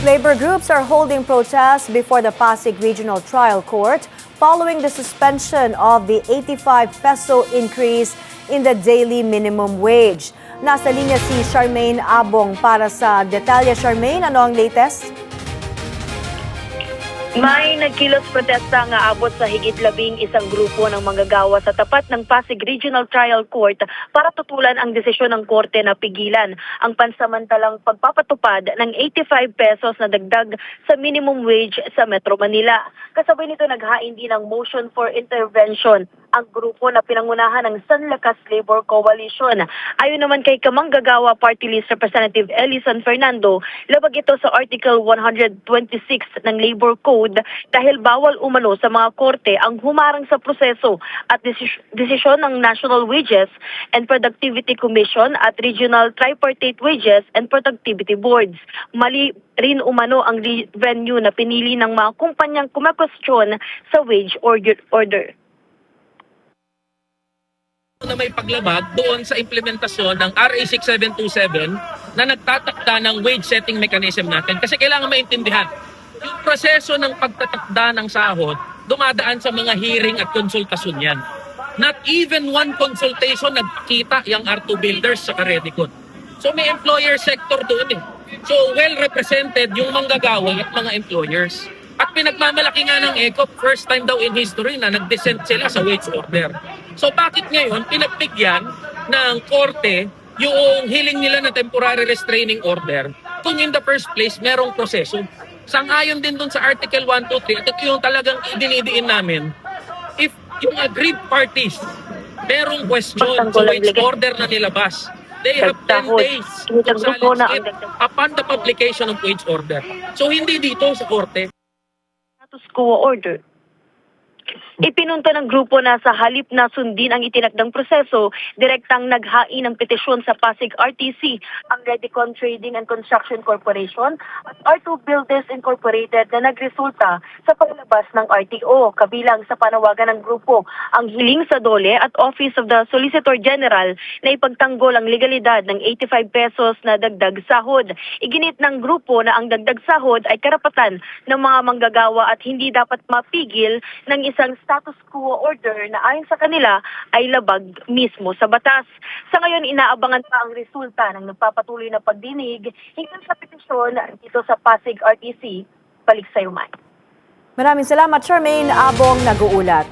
Labor groups are holding protests before the Pasig Regional Trial Court following the suspension of the 85 peso increase in the daily minimum wage. Nasa linya si Charmaine Abong para sa detalye. Charmaine, ano ang latest? May nagkilos protesta nga abot sa higit 11 grupo ng manggagawa sa tapat ng Pasig Regional Trial Court para tutulan ang desisyon ng korte na pigilan ang pansamantalang pagpapatupad ng 85 pesos na dagdag sa minimum wage sa Metro Manila. Kasabay nito naghain din ng motion for intervention ang grupo na pinangunahan ng Sanlakas Labor Coalition. Ayon naman kay Kamanggagawa Party List Representative Elison Fernando, labag ito sa Article 126 ng Labor Code dahil bawal umano sa mga korte ang humarang sa proseso at desisyon ng National Wages and Productivity Commission at Regional Tripartite Wages and Productivity Boards. Mali rin umano ang venue na pinili ng mga kumpanyang kumakwestiyon sa wage order. Na may paglabag doon sa implementasyon ng RA 6727 na nagtatakda ng wage setting mechanism natin. Kasi kailangan maintindihan, yung proseso ng pagtatakda ng sahod, dumadaan sa mga hearing at konsultasyon yan. Not even one consultation nagpakita yung R2 builders sa Karedicon. So may employer sector doon eh. So well represented yung manggagawa at mga employers. At pinagmamalaki nga ng ECOP, first time daw in history na nag-dissent sila sa wage order. So bakit ngayon pinagbigyan ng korte yung hiling nila na temporary restraining order kung in the first place merong proseso? Sang-ayon din dun sa Article 123 at ito yung talagang idinidiin namin. If yung aggrieved parties merong question sa wage order na nilabas, they have 10 days to challenge it upon the publication of wage order. So hindi dito sa korte. Status quo order. Ipinunto ng grupo na sa halip na sundin ang itinakdang proseso, direktang naghain ng petisyon sa Pasig RTC, ang Redicon Trading and Construction Corporation at R2 Builders Incorporated na nagresulta sa paglabas ng RTO. Kabilang sa panawagan ng grupo ang hiling sa DOLE at Office of the Solicitor General na ipagtanggol ang legalidad ng 85 pesos na dagdag sahod. Iginit ng grupo na ang dagdag sahod ay karapatan ng mga manggagawa at hindi dapat mapigil ng isang status quo order na ayon sa kanila ay labag mismo sa batas. Sa ngayon, inaabangan pa ang resulta ng nagpapatuloy na pagdinig hinggil sa petisyon dito sa Pasig RTC. Balik sa iyo, Mike. Maraming salamat, Charmaine Abong, nag-uulat.